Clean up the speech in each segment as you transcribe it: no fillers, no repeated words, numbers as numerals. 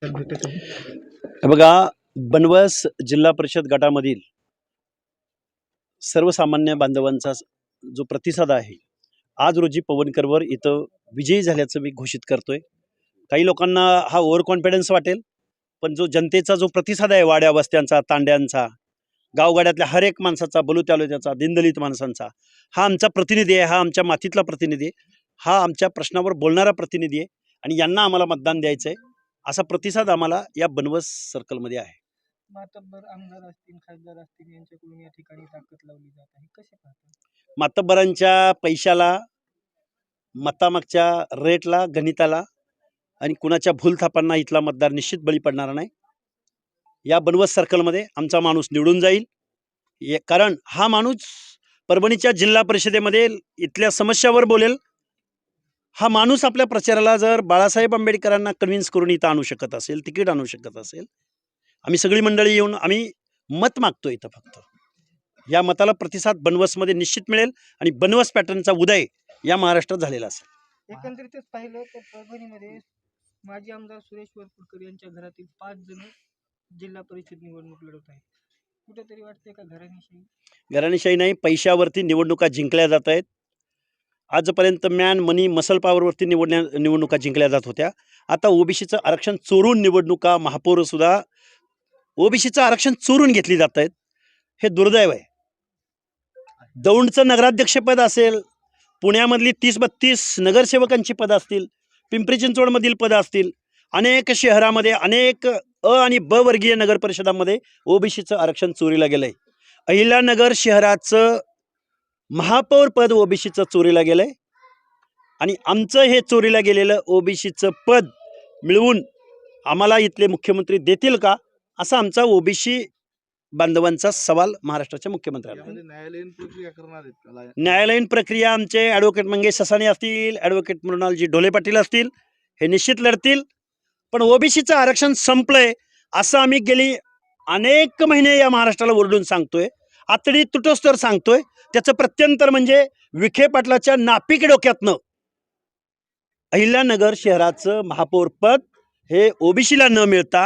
हे बघा, बनवस जिल्हा परिषद गटामधील सर्वसामान्य बांधवांचा जो प्रतिसाद आहे, आज रोजी पवनकरवर इथं विजयी झाल्याचं मी घोषित करतोय. काही लोकांना हा ओव्हर कॉन्फिडन्स वाटेल, पण जो जनतेचा जो प्रतिसाद आहे, वाड्या वस्त्यांचा, तांड्यांचा, गावगाड्यातल्या हर एक माणसाचा, बलुतालुक्याचा, दीनदलित माणसांचा, हा आमचा प्रतिनिधी आहे, हा आमच्या मातीतला प्रतिनिधी आहे, हा आमच्या प्रश्नावर बोलणारा प्रतिनिधी आहे आणि यांना आम्हाला मतदान द्यायचं आहे, असा प्रतिसाद आम्हाला या बनवस सर्कलमध्ये आहे. मातब्बर आमदार असतील, खासदार असतील यांच्याकडून या ठिकाणी ताकद लावली जात आहे. कसे पाहता? मातब्बरांच्या पैशाला, मतामागच्या रेटला, गणिताला आणि कुणाच्या भूलथापांना इथला मतदार निश्चित बळी पडणार नाही. या बनवस सर्कलमध्ये आमचा माणूस निवडून जाईल. कारण हा माणूस परभणीच्या जिल्हा परिषदेमध्ये इथल्या समस्यावर बोलेल. हा माणूस आपल्या प्रचाराला जर बाळासाहेब आंबेडकरांना कन्व्हिन्स करून इथं आणू शकत असेल, तिकीट आणू शकत असेल, आम्ही सगळी मंडळी येऊन आम्ही मत मागतो इथं फक्त. या मताला प्रतिसाद बनवसमध्ये निश्चित मिळेल आणि बनवस पॅटर्नचा उदय या महाराष्ट्रात झालेला असेल. एकंदरीतच पाहिलं तर परभणीमध्ये माजी आमदार सुरेश वरपुडकर यांच्या घरातील 5 जण जिल्हा परिषद निवडणूक लढवत आहेत. कुठेतरी वाटते का घराणेशाही? घराणेशाही नाही, पैशावरती निवडणुका जिंकल्या जात आहेत. आजपर्यंत मॅन मनी मसल पॉवरवरती निवडणुका जिंकल्या जात होत्या. आता ओबीसीचं आरक्षण चोरून निवडणुका, महापौर सुद्धा ओबीसीचं आरक्षण चोरून घेतली जात आहेत. हे दुर्दैव आहे. दौंडचं नगराध्यक्षपद असेल, पुण्यामधली 30-32 नगरसेवकांची पदं असतील, पिंपरी चिंचवडमधील पदं असतील, अनेक शहरामध्ये अनेक आणि ब वर्गीय नगर परिषदांमध्ये ओबीसीचं आरक्षण चोरीला गेलंय. अहिल्यानगर शहराचं महापौर पद ओबीसीचं चोरीला गेलंय आणि आमचं हे चोरीला गेलेलं ओबीसीचं पद मिळवून आम्हाला इथले मुख्यमंत्री देतील का, असा आमचा ओबीसी बांधवांचा सवाल महाराष्ट्राच्या मुख्यमंत्र्यांना. न्यायालयीन प्रक्रिया आमचे ॲडव्होकेट मंगेश ससाणे असतील, ॲडव्होकेट मृणालजी ढोले पाटील असतील, हे निश्चित लढतील. पण ओबीसीचं आरक्षण संपलंय असं आम्ही गेली अनेक महिने या महाराष्ट्राला ओरडून सांगतोय, आतडी तुटोस्तर सांगतोय. त्याचं प्रत्यंतर म्हणजे विखे पाटलाच्या नापिक डोक्यातनं अहिल्यानगर शहराचं महापौर पद हे ओबीसीला न मिळता,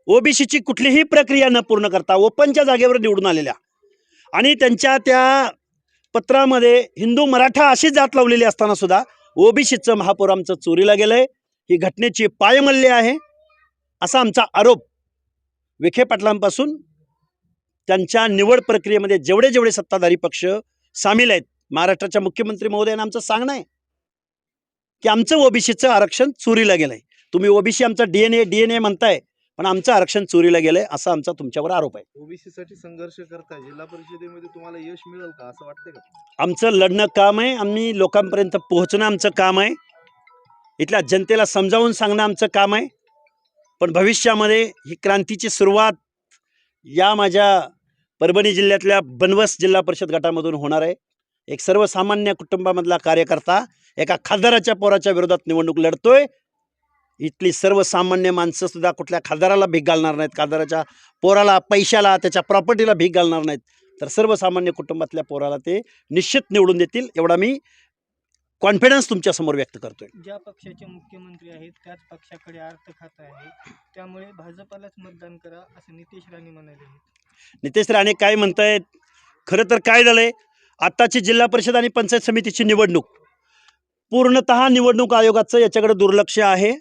ओबीसीची कुठलीही प्रक्रिया न पूर्ण करता ओपनच्या जागेवर निवडून आलेल्या आणि त्यांच्या त्या पत्रामध्ये हिंदू मराठा अशी जात लावलेली असताना सुद्धा ओबीसीचं महापौर आमचं चोरीला गेलंय. ही घटनेची पायमल्ली आहे असा आमचा आरोप विखे पाटलांपासून त्यांच्या निवड प्रक्रियेमध्ये जेवढे जेवढे सत्ताधारी पक्ष सामील आहेत, महाराष्ट्राच्या मुख्यमंत्री महोदयांना आमचं सांगणं आहे की आमचं ओबीसीचं आरक्षण चोरीला गेलंय. तुम्ही ओबीसी आमचा डीएनए म्हणताय, पण आमचं आरक्षण चोरीला गेलंय असा आमचा तुमच्यावर आरोप आहे. ओबीसी साठी संघर्ष करताय, जिल्हा परिषदेमध्ये तुम्हाला यश मिळेल का असं वाटतंय का? आमचं लढणं काम आहे, आम्ही लोकांपर्यंत पोहोचणं आमचं काम आहे, इथल्या जनतेला समजावून सांगणं आमचं काम आहे. पण भविष्यामध्ये ही क्रांतीची सुरुवात या माझ्या परभणी जिल्ह्यातल्या बनवस जिल्हा परिषद गटामधून होणार आहे. एक सर्वसामान्य कुटुंबामधला कार्यकर्ता एका खासदाराच्या पोराच्या विरोधात निवडणूक लढतोय. इथली सर्वसामान्य माणसं सुद्धा कुठल्या खासदाराला भीक घालणार नाहीत, खासदाराच्या पोराला, पैशाला, त्याच्या प्रॉपर्टीला भीक घालणार नाहीत. तर सर्वसामान्य कुटुंबातल्या पोराला ते निश्चित निवडून देतील, एवढा मी कॉन्फिडन्स तुमच्यासमोर व्यक्त करतोय. ज्या पक्षाचे मुख्यमंत्री आहेत त्याच पक्षाकडे अर्थ खातं आहे, त्यामुळे भाजपालाच मतदान करा असं नितेश राणे म्हणाले आहेत. नितेश राणे काय म्हणतायत? खरं तर काय झालंय, आत्ताची जिल्हा परिषद आणि पंचायत समितीची निवडणूक पूर्णतः निवडणूक आयोगाचं याच्याकडे दुर्लक्ष आहे.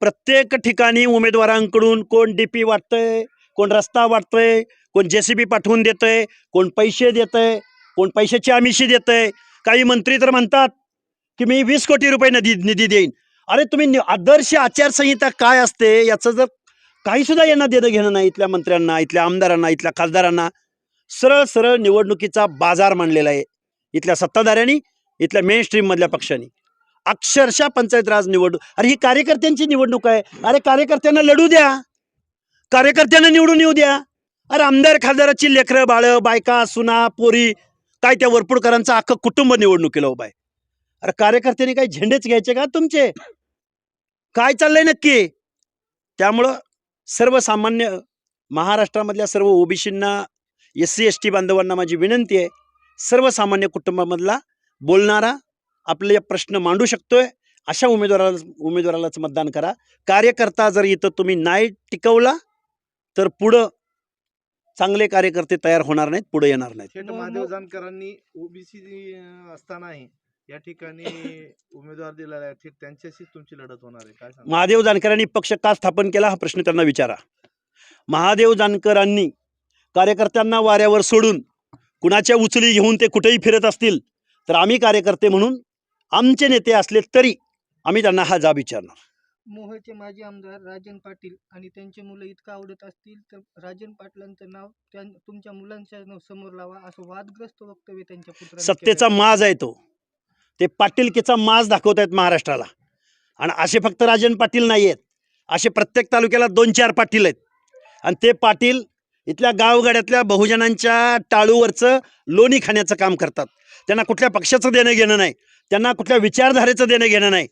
प्रत्येक ठिकाणी उमेदवारांकडून कोण डीपी वाटतंय, कोण रस्ता वाटतंय, कोण जेसीबी पाठवून देतंय, कोण पैसे देतंय, कोण पैशाची आमिषी देतंय. काही मंत्री तर म्हणतात की मी 20 कोटी रुपये निधी देईन. अरे तुम्ही आदर्श आचारसंहिता काय असते याचं जर काही सुद्धा यांना देणं घेणं नाही, इथल्या मंत्र्यांना, इथल्या आमदारांना, इथल्या खासदारांना सरळ सरळ निवडणुकीचा बाजार मांडलेला आहे इथल्या सत्ताधाऱ्यांनी, इथल्या मेन स्ट्रीममधल्या पक्षांनी. अक्षरशः पंचायत राज निवडणूक, अरे ही कार्यकर्त्यांची निवडणूक आहे. अरे कार्यकर्त्यांना लढू द्या, कार्यकर्त्यांना निवडून येऊ द्या. अरे आमदार खासदाराची लेकरं बाळं, बायका, सुना, पोरी, काय त्या वरपुडकरांचं अख्खं कुटुंब निवडणुकीला उभं आहे. अरे कार्यकर्त्यांनी काही झेंडेच घ्यायचे का तुमचे? काय चाललंय नक्की? त्यामुळं सर्वसामान्य महाराष्ट्रामधल्या सर्व ओबीसींना, SC ST बांधवांना माझी विनंती आहे, सर्वसामान्य कुटुंबामधला बोलणारा आपले प्रश्न मांडू शकतोय अशा उमेदवारालाच मतदान करा. कार्यकर्ता जर इथं तुम्ही नाही टिकवला तर पुढं चांगले कार्यकर्ते तयार होणार नाहीत, पुढे येणार नाहीत. थेट महादेव जानकरांनी ओबीसी असतानाही या ठिकाणी उमेदवार दिलेला आहे, थेट त्यांच्याशीच तुमची लढत होणार आहे, काय सांगा? महादेव जानकरांनी पक्ष का स्थापन केला हा प्रश्न त्यांना विचारा. महादेव जानकरांनी कार्यकर्त्यांना वाऱ्यावर सोडून कुणाच्या उचली घेऊन ते कुठेही फिरत असतील तर आम्ही कार्यकर्ते म्हणून आमचे नेते असले तरी आम्ही त्यांना हा जाब विचारणार. मोहोळचे माजी आमदार राजन पाटील आणि त्यांची मुलं इतकं आवडत असतील तर राजन पाटलांचं नाव तुमच्या मुलांच्या समोर लावा, असं वादग्रस्त वक्तव्य त्यांच्या पुत्राने सत्तेचा माज आहे तो. ते पाटीलकीचा माज दाखवत आहेत महाराष्ट्राला. आणि असे फक्त राजन पाटील नाही आहेत, असे प्रत्येक तालुक्याला 2-4 पाटील आहेत. आणि ते पाटील इथल्या गावगाड्यातल्या बहुजनांच्या टाळूवरचं लोणी खाण्याचं काम करतात. त्यांना कुठल्या पक्षाचं देणं घेणं नाही, त्यांना कुठल्या विचारधारेचं देणं घेणं नाही.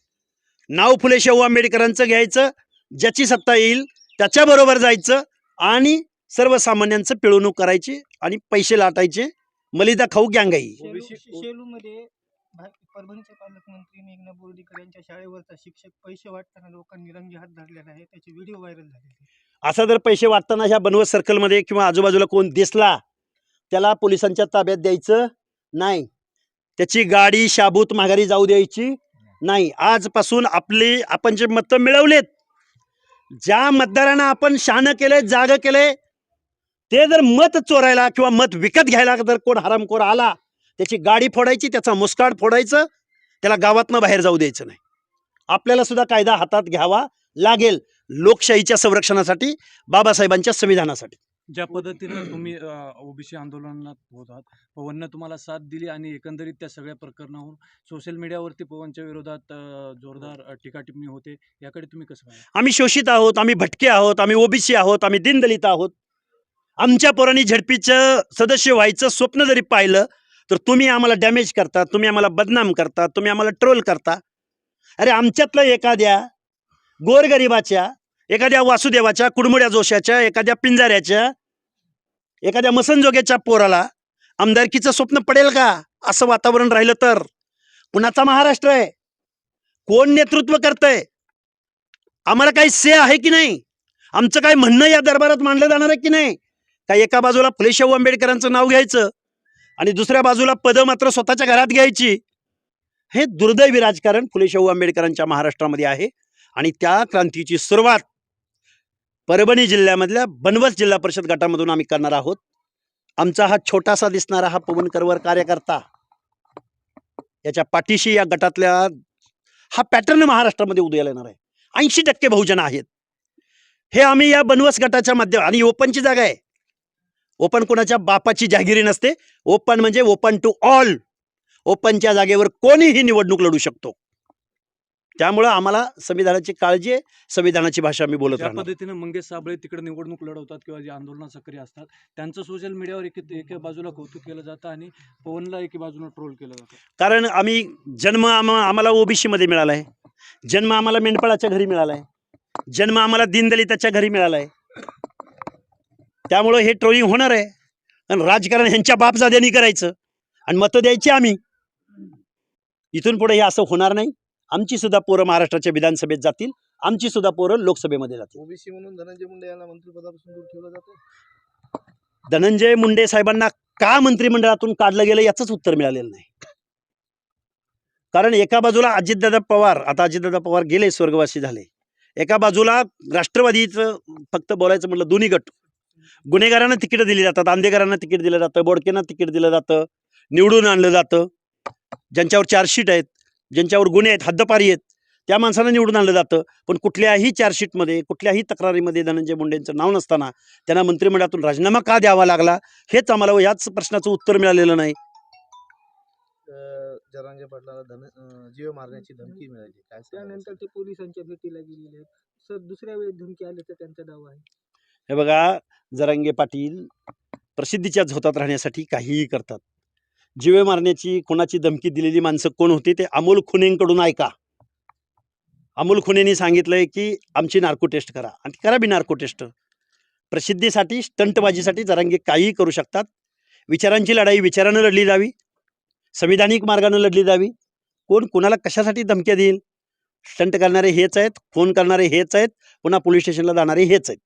नाव फुले शाहू आंबेडकरांचं घ्यायचं, ज्याची सत्ता येईल त्याच्याबरोबर जायचं आणि सर्वसामान्यांचं पिळवणूक करायची आणि पैसे लाटायचे. मलिदा खाऊ गँगाई. शेलूमध्ये परभणीचे पालकमंत्री मेघना बोर्डीकर यांच्या शाळेवरचा शिक्षक पैसे वाटताना लोकांनी रंगी हात धरलेला आहे, त्याचे व्हिडिओ व्हायरल झाले. असं जर पैसे वाटताना ह्या बनवत सर्कलमध्ये किंवा आजूबाजूला कोण दिसला त्याला पोलिसांच्या ताब्यात द्यायचं नाही, त्याची गाडी शाबूत माघारी जाऊ द्यायची नाही. आजपासून आपण जे मतं मिळवलेत, ज्या मतदारांना आपण शहाणं केले, जाग केले, ते जर मत चोरायला किंवा मत विकत घ्यायला जर कोण हरामखोर आला त्याची गाडी फोडायची, त्याचा मुस्काड फोडायचं, त्याला गावातनं बाहेर जाऊ द्यायचं नाही. आपल्याला सुद्धा कायदा हातात घ्यावा लागेल, लोकशाहीच्या संरक्षणासाठी, बाबासाहेबांच्या संविधानासाठी. ज्या पद्धतीनं तुम्ही ओबीसी आंदोलनात होतात, पवननं तुम्हाला साथ दिली आणि एकंदरीत त्या सगळ्या प्रकरणावरून सोशल मीडियावरती पवनच्या विरोधात जोरदार टीका टिप्पणी होते, याकडे तुम्ही कसं पाहता? आम्ही शोषित आहोत, आम्ही भटके आहोत, आम्ही ओबीसी आहोत, आम्ही दीनदलित आहोत. आमच्या पोरांनी झडपीचं सदस्य व्हायचं स्वप्न जरी पाहिलं तर तुम्ही आम्हाला डॅमेज करता, तुम्ही आम्हाला बदनाम करता, तुम्ही आम्हाला ट्रोल करता. अरे आमच्यातलं एखाद्या गोरगरिबाच्या, एखाद्या वासुदेवाच्या, कुडमुड्या जोशाच्या, एखाद्या पिंजाऱ्याच्या, एखाद्या मसनजोग्याच्या पोराला आमदारकीचं स्वप्न पडेल का? असं वातावरण राहिलं तर कुणाचा महाराष्ट्र आहे? कोण नेतृत्व करतंय? आम्हाला काही से आहे की नाही? आमचं काय म्हणणं या दरबारात मांडलं जाणार आहे की नाही? काय एका बाजूला फुले शाहू आंबेडकरांचं नाव घ्यायचं आणि दुसऱ्या बाजूला पदं मात्र स्वतःच्या घरात घ्यायची? हे दुर्दैवी राजकारण फुले शाहू आंबेडकरांच्या महाराष्ट्रामध्ये आहे. आणि त्या क्रांतीची सुरुवात परभणी जिल्ह्यामधल्या बनवस जिल्हा परिषद गटामधून आम्ही करणार आहोत. आमचा हा छोटासा दिसणारा हा पवन करवर कार्यकर्ता, याच्या पाठीशी या गटातल्या हा पॅटर्न महाराष्ट्रामध्ये उदयाला येणार आहे. 80% बहुजन आहेत. हे आम्ही या बनवस गटाच्या माध्यम, आणि ओपनची जागा आहे. ओपन कोणाच्या बापाची जागिरी नसते. ओपन म्हणजे ओपन टू ऑल. ओपनच्या जागेवर कोणीही निवडणूक लढू शकतो. त्यामुळं आम्हाला संविधानाची काळजी आहे, संविधानाची भाषा मी बोलत ज्या राहणार. पद्धतीनं मंगेश साबळे तिकडे निवडणूक लढवतात किंवा जे आंदोलनात सक्रिय असतात, त्यांचं सोशल मीडियावर एका बाजूला कौतुक केलं जातं आणि पवनला एका बाजूला ट्रोल केलं जातं. कारण आम्ही जन्म आम्हाला ओबीसी मध्ये मिळाला आहे, जन्म आम्हाला मेंढपाळाच्या घरी मिळाला आहे, जन्म आम्हाला दीनदलिताच्या घरी मिळाला आहे. त्यामुळं हे ट्रोलिंग होणार आहे. आणि राजकारण ह्यांच्या बापजाद्यांनी करायचं आणि मतं द्यायची आम्ही. इथून पुढे हे असं होणार नाही. आमची सुद्धा पोरं महाराष्ट्राच्या विधानसभेत जातील, आमची सुद्धा पोरं लोकसभेमध्ये जातील. ओबीसी म्हणून धनंजय मुंडे यांना मंत्रिपदापासून दूर ठेवलं जातं. धनंजय मुंडे साहेबांना का मंत्रिमंडळातून काढलं गेलं याचंच उत्तर मिळालेलं नाही. कारण एका बाजूला अजितदादा पवार, आता अजितदादा पवार गेले, स्वर्गवासी झाले. एका बाजूला राष्ट्रवादीचं फक्त बोलायचं म्हटलं दोन्ही गट, गुन्हेगारांना तिकीट दिली जातात, आंदेकरांना तिकीट दिलं जातं, बोडकेंना तिकीट दिलं जातं, निवडून आणलं जातं. ज्यांच्यावर चार्जशीट आहेत, ज्यांच्यावर गुन्हे आहेत, हद्दपारी आहेत, त्या माणसांना निवडून आणलं जातं. पण कुठल्याही चार्जशीटमध्ये, कुठल्याही तक्रारीमध्ये धनंजय मुंडेंचं नाव नसताना त्यांना मंत्रिमंडळातून राजीनामा का द्यावा लागला, हेच आम्हाला याच प्रश्नाचं उत्तर मिळालेलं नाही. जरांगे पाटलाला जीव मारण्याची धमकी मिळाली, काय सांगाल? त्यानंतर ते पोलिसांच्या भेटीला गेलेले आहेत. सर दुसऱ्या वेळेस धमकी आल्याचा त्यांचा दावा आहे. हे बघा, जरांगे पाटील प्रसिद्धीच्या झोतात राहण्यासाठी काहीही करतात. जीवे मारण्याची कोणाची धमकी दिलेली माणसं कोण होती ते अमोल खुनेंकडून ऐका. अमोल खुनेंनी सांगितलंय की आमची नार्को टेस्ट करा, आणि करा बी नार्को टेस्ट. प्रसिद्धीसाठी, स्टंटबाजीसाठी जरांगे काहीही करू शकतात. विचारांची लढाई विचारानं लढली जावी, संविधानिक मार्गानं लढली जावी. कोण कोणाला कशासाठी धमक्या देईल, स्टंट करणारे हेच आहेत, फोन करणारे हेच आहेत, पुन्हा पोलीस स्टेशनला जाणारे हेच आहेत.